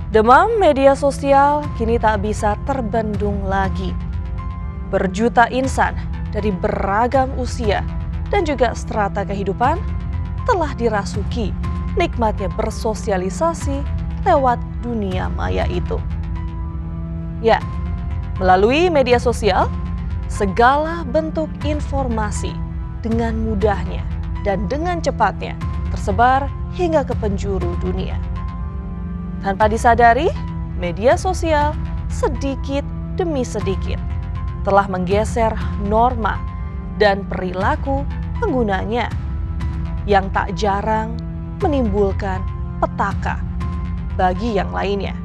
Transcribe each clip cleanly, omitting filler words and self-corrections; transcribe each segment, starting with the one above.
Demam media sosial kini tak bisa terbendung lagi. Berjuta insan dari beragam usia dan juga strata kehidupan telah dirasuki nikmatnya bersosialisasi lewat dunia maya itu. Ya, melalui media sosial, segala bentuk informasi dengan mudahnya dan dengan cepatnya tersebar hingga ke penjuru dunia. Tanpa disadari, media sosial sedikit demi sedikit telah menggeser norma dan perilaku penggunanya yang tak jarang menimbulkan petaka bagi yang lainnya.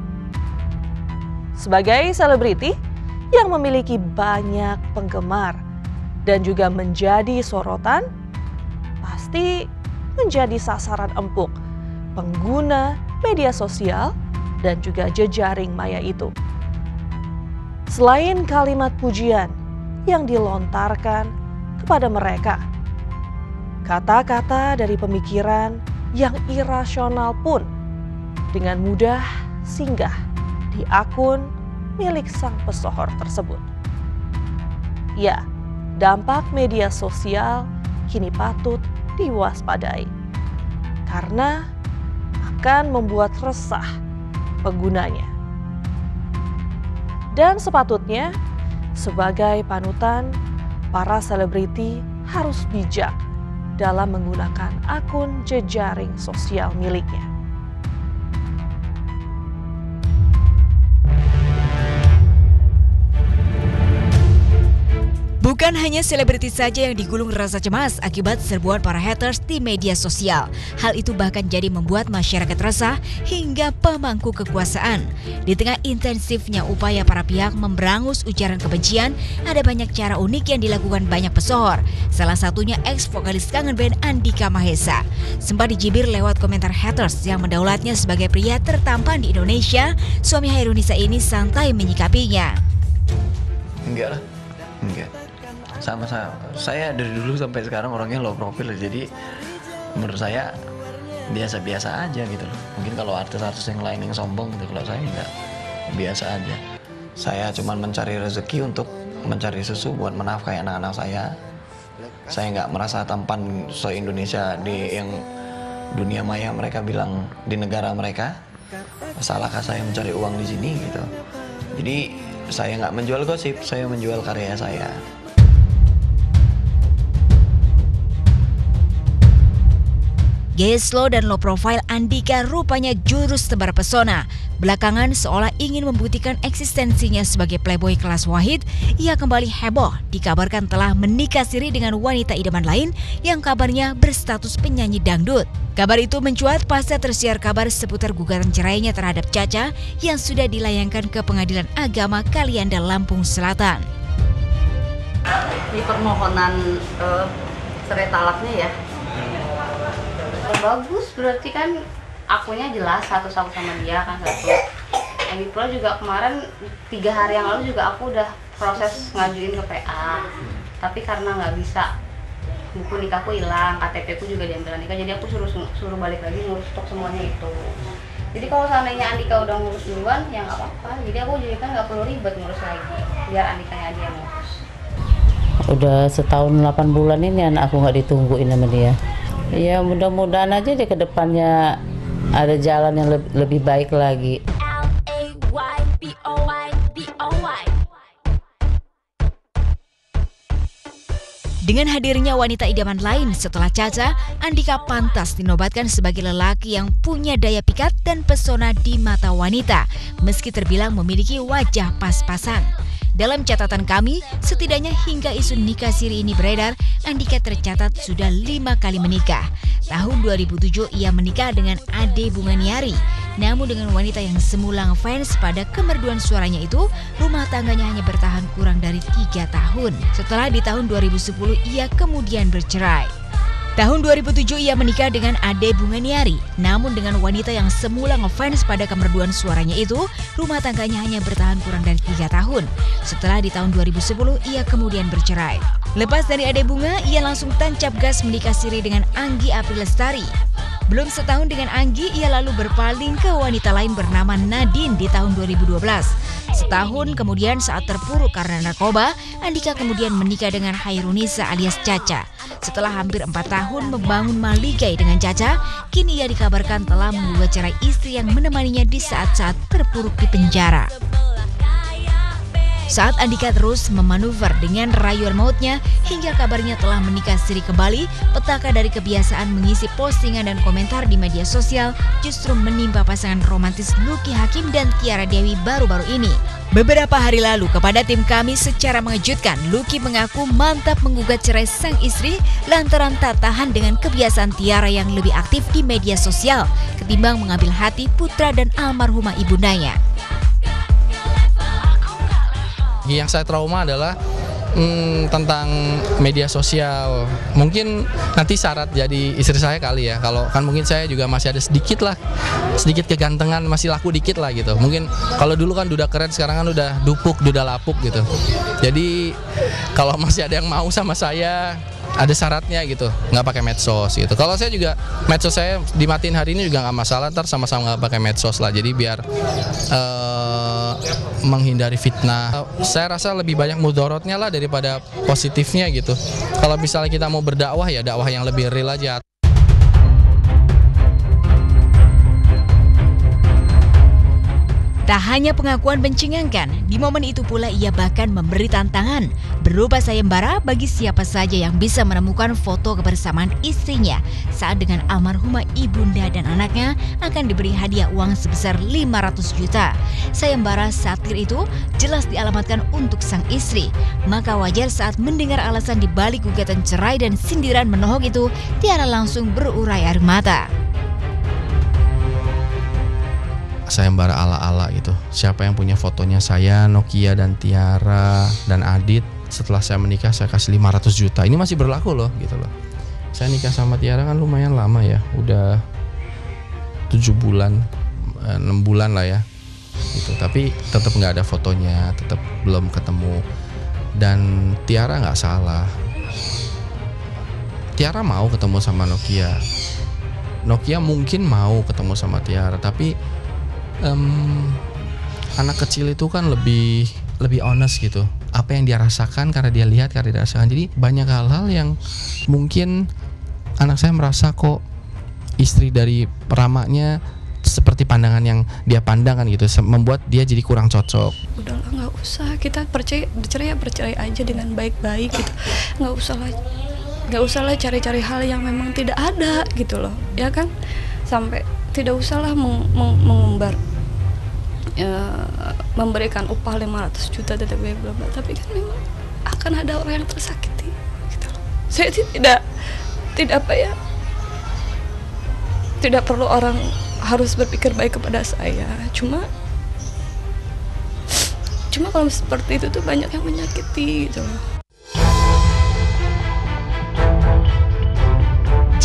Sebagai selebriti yang memiliki banyak penggemar dan juga menjadi sorotan, pasti menjadi sasaran empuk pengguna media sosial dan juga jejaring maya itu. Selain kalimat pujian yang dilontarkan kepada mereka, kata-kata dari pemikiran yang irasional pun dengan mudah singgah di akun milik sang pesohor tersebut. Ya, dampak media sosial kini patut diwaspadai karena akan membuat resah penggunanya. Dan sepatutnya sebagai panutan, para selebriti harus bijak dalam menggunakan akun jejaring sosial miliknya. Bukan hanya selebriti saja yang digulung rasa cemas akibat serbuan para haters di media sosial. Hal itu bahkan jadi membuat masyarakat resah hingga pemangku kekuasaan. Di tengah intensifnya upaya para pihak memberangus ujaran kebencian, ada banyak cara unik yang dilakukan banyak pesohor. Salah satunya ex-vokalis kangen band Andika Mahesa. Sempat dijibir lewat komentar haters yang mendaulatnya sebagai pria tertampan di Indonesia, suami Hairunisa ini santai menyikapinya. Enggak lah, enggak. Sama saya dari dulu sampai sekarang orangnya low profile, jadi menurut saya biasa-biasa aja gitu loh. Mungkin kalau artis-artis yang lain yang sombong gitu, kalau saya enggak, biasa aja. Saya cuma mencari rezeki untuk mencari susu buat menafkahi anak-anak saya. Saya nggak merasa tampan se-Indonesia di yang dunia maya mereka bilang di negara mereka. Salahkah saya mencari uang di sini gitu. Jadi saya nggak menjual gosip, saya menjual karya saya. Gaya slow dan low profile Andika rupanya jurus tebar pesona. Belakangan seolah ingin membuktikan eksistensinya sebagai playboy kelas wahid, ia kembali heboh dikabarkan telah menikah siri dengan wanita idaman lain yang kabarnya berstatus penyanyi dangdut. Kabar itu mencuat pasca tersiar kabar seputar gugatan cerainya terhadap Caca yang sudah dilayangkan ke Pengadilan Agama Kalianda, Lampung Selatan. Di permohonan cerai talaknya ya. Bagus, berarti kan akunya jelas satu sama dia kan satu. Yang pula juga kemarin 3 hari yang lalu juga aku udah proses ngajuin ke PA, tapi karena nggak bisa, buku nikahku hilang, KTP ku juga diambil Andika, jadi aku suruh balik lagi ngurus stok semuanya itu. Jadi kalau seandainya Andika udah ngurus duluan ya nggak apa-apa, jadi aku jadi kan nggak perlu ribet ngurus lagi, biar Andikanya aja yang ngurus. Udah setahun 8 bulan ini anak aku nggak ditungguin sama dia. Ya mudah-mudahan aja deh ke depannya ada jalan yang lebih baik lagi. Dengan hadirnya wanita idaman lain setelah Caca, Andika pantas dinobatkan sebagai lelaki yang punya daya pikat dan pesona di mata wanita, meski terbilang memiliki wajah pas-pasan. Dalam catatan kami, setidaknya hingga isu nikah siri ini beredar, Andika tercatat sudah 5 kali menikah. Tahun 2007 ia menikah dengan Ade Bunganiari. Namun dengan wanita yang semula ngefans pada kemerduan suaranya itu, rumah tangganya hanya bertahan kurang dari 3 tahun. Setelah di tahun 2010 ia kemudian bercerai. Tahun 2007 ia menikah dengan Ade Bunganiari. Namun dengan wanita yang semula ngefans pada kemerduan suaranya itu, rumah tangganya hanya bertahan kurang dari 3 tahun. Setelah di tahun 2010 ia kemudian bercerai. Lepas dari Ade Bunga, ia langsung tancap gas menikah siri dengan Anggi Aprilestari. Belum setahun dengan Anggi, ia lalu berpaling ke wanita lain bernama Nadine di tahun 2012. Setahun kemudian saat terpuruk karena narkoba, Andika kemudian menikah dengan Hairunisa alias Caca. Setelah hampir 4 tahun membangun maligai dengan Caca, kini ia dikabarkan telah menggugat cerai istri yang menemaninya di saat-saat terpuruk di penjara. Saat Andika terus memanuver dengan rayuan mautnya hingga kabarnya telah menikah siri kembali, petaka dari kebiasaan mengisi postingan dan komentar di media sosial justru menimpa pasangan romantis Lucky Hakim dan Tiara Dewi baru-baru ini. Beberapa hari lalu kepada tim kami secara mengejutkan, Lucky mengaku mantap menggugat cerai sang istri lantaran tak tahan dengan kebiasaan Tiara yang lebih aktif di media sosial ketimbang mengambil hati putra dan almarhumah ibundanya. Yang saya trauma adalah tentang media sosial. Mungkin nanti syarat jadi istri saya kali ya. Kalau kan mungkin saya juga masih ada sedikit kegantengan, masih laku dikit lah gitu. Mungkin kalau dulu kan duda keren, sekarang kan udah dupuk, duda lapuk gitu. Jadi kalau masih ada yang mau sama saya, ada syaratnya gitu, nggak pakai medsos gitu. Kalau saya juga medsos saya dimatiin hari ini juga nggak masalah, ntar sama-sama nggak pakai medsos lah. Jadi biar menghindari fitnah. Saya rasa lebih banyak mudorotnya lah daripada positifnya gitu. Kalau misalnya kita mau berdakwah ya dakwah yang lebih real aja. Tak hanya pengakuan mencengangkan, di momen itu pula ia bahkan memberi tantangan berupa sayembara bagi siapa saja yang bisa menemukan foto kebersamaan istrinya saat dengan almarhumah ibunda dan anaknya akan diberi hadiah uang sebesar 500 juta. Sayembara satir itu jelas dialamatkan untuk sang istri. Maka wajar saat mendengar alasan dibalik gugatan cerai dan sindiran menohok itu, Tiara langsung berurai air mata. Sayembara ala-ala gitu. Siapa yang punya fotonya saya, Nokia dan Tiara dan Adit. Setelah saya menikah saya kasih 500 juta. Ini masih berlaku loh gitu loh. Saya nikah sama Tiara kan lumayan lama ya. Udah 7 bulan, 6 bulan lah ya gitu. Tapi tetap nggak ada fotonya, tetap belum ketemu. Dan Tiara nggak salah. Tiara mau ketemu sama Nokia. Nokia mungkin mau ketemu sama Tiara, tapi anak kecil itu kan lebih honest gitu. Apa yang dia rasakan karena dia lihat, karena dia rasakan. Jadi banyak hal-hal yang mungkin anak saya merasa kok istri dari peramanya seperti pandangan yang dia pandangkan gitu, membuat dia jadi kurang cocok. Udahlah, nggak usah, kita bercerai aja dengan baik-baik gitu. Nggak usah lah cari-cari hal yang memang tidak ada gitu loh, ya kan? Sampai tidak usahlah mengumbar memberikan upah 500 juta tapi kan memang akan ada orang yang tersakiti gitu loh. Saya tidak perlu orang harus berpikir baik kepada saya, cuma kalau seperti itu tuh banyak yang menyakiti gitu loh.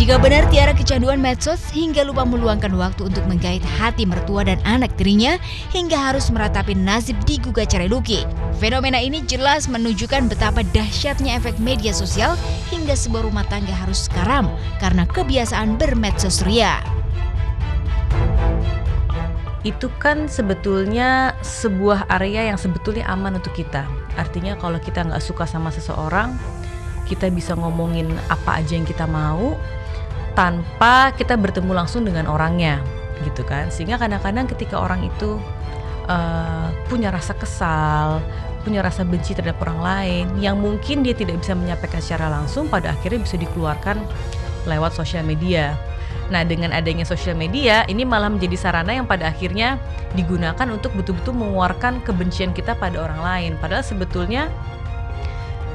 Jika benar Tiara kecanduan medsos hingga lupa meluangkan waktu untuk menggait hati mertua dan anak tirinya hingga harus meratapi nasib digugat cerai Lucky. Fenomena ini jelas menunjukkan betapa dahsyatnya efek media sosial hingga sebuah rumah tangga harus karam karena kebiasaan bermedsos ria. Itu kan sebetulnya sebuah area yang sebetulnya aman untuk kita. Artinya kalau kita nggak suka sama seseorang, kita bisa ngomongin apa aja yang kita mau tanpa kita bertemu langsung dengan orangnya gitu kan. Sehingga kadang-kadang ketika orang itu punya rasa kesal, punya rasa benci terhadap orang lain yang mungkin dia tidak bisa menyampaikan secara langsung, pada akhirnya bisa dikeluarkan lewat sosial media. Nah, dengan adanya sosial media ini malah menjadi sarana yang pada akhirnya digunakan untuk betul-betul mengeluarkan kebencian kita pada orang lain. Padahal sebetulnya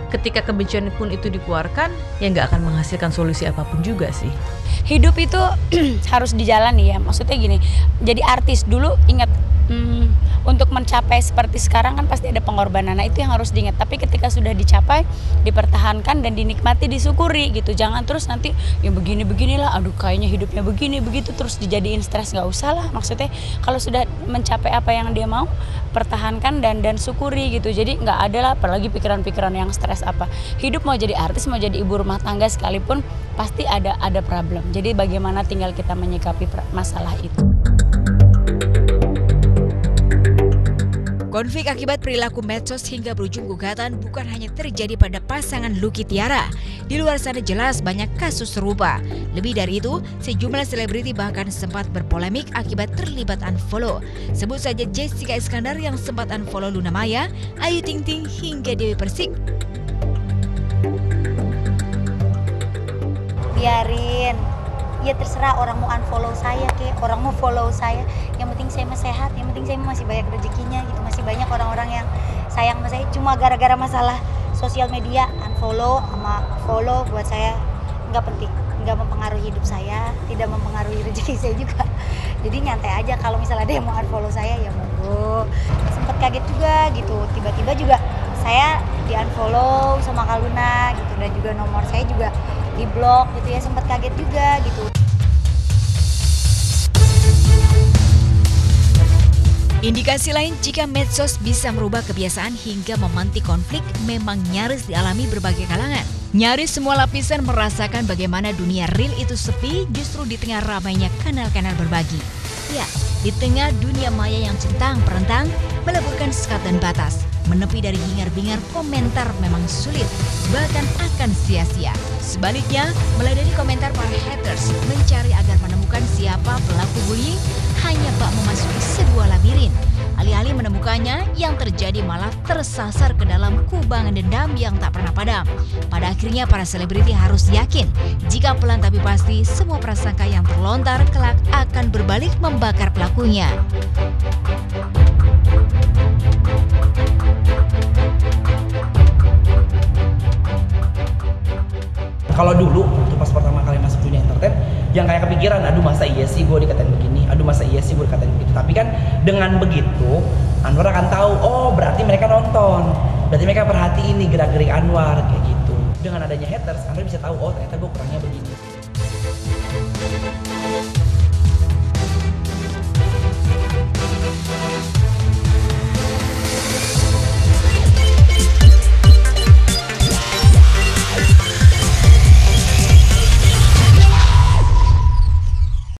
ketika kebencian pun itu dikeluarkan, ya nggak akan menghasilkan solusi apapun juga sih. Hidup itu harus dijalani ya, maksudnya gini, jadi artis dulu ingat untuk mencapai seperti sekarang kan pasti ada pengorbanan. Nah itu yang harus diingat. Tapi ketika sudah dicapai, dipertahankan dan dinikmati, disyukuri gitu. Jangan terus nanti ya begini-beginilah, aduh kayaknya hidupnya begini begitu terus dijadiin stres. Nggak usah lah. Maksudnya kalau sudah mencapai apa yang dia mau, pertahankan dan syukuri gitu. Jadi nggak ada lah apalagi pikiran-pikiran yang stres apa. Hidup mau jadi artis, mau jadi ibu rumah tangga sekalipun pasti ada problem. Jadi bagaimana tinggal kita menyikapi masalah itu. Konflik akibat perilaku medsos hingga berujung gugatan bukan hanya terjadi pada pasangan Lucky Tiara. Di luar sana jelas banyak kasus serupa. Lebih dari itu, sejumlah selebriti bahkan sempat berpolemik akibat terlibat unfollow. Sebut saja Jessica Iskandar yang sempat unfollow Luna Maya, Ayu Ting Ting hingga Dewi Persik. Biarin, ya terserah orang mau unfollow saya orang mau follow saya, yang penting saya masih sehat, yang penting saya masih banyak rezekinya gitu, masih banyak orang-orang yang sayang sama saya. Cuma gara-gara masalah sosial media unfollow sama follow buat saya nggak penting, nggak mempengaruhi hidup saya, tidak mempengaruhi rezeki saya juga. Jadi nyantai aja, kalau misalnya ada yang mau unfollow saya ya monggo. Sempet kaget juga gitu, tiba-tiba juga saya di unfollow sama Kak Luna gitu, dan juga nomor saya juga di blok gitu ya, sempat kaget juga gitu. Indikasi lain jika medsos bisa merubah kebiasaan hingga memantik konflik memang nyaris dialami berbagai kalangan. Nyaris semua lapisan merasakan bagaimana dunia real itu sepi justru di tengah ramainya kanal-kanal berbagi. Ya, di tengah dunia maya yang centang perentang, meleburkan sekat dan batas, menepi dari hingar-bingar komentar memang sulit, bahkan akan sia-sia. Sebaliknya, meladeni komentar para haters mencari agar menemukan siapa pelaku bullying hanya bak memasuki sebuah labirin. Alih-alih menemukannya, yang terjadi malah tersasar ke dalam kubangan dendam yang tak pernah padam. Pada akhirnya para selebriti harus yakin jika pelan tapi pasti semua prasangka yang terlontar kelak akan berbalik membakar pelakunya. Kalau dulu, waktu pas pertama kali masuk dunia entertain, yang kayak kepikiran, aduh masa iya sih gue dikatain begini, aduh masa iya sih gue dikatain begitu. Tapi kan dengan begitu, Anwar akan tahu, oh berarti mereka nonton, berarti mereka perhatiin nih gerak-gerik Anwar, kayak gitu. Dengan adanya haters, Anwar bisa tahu, oh ternyata gue kurangnya begini.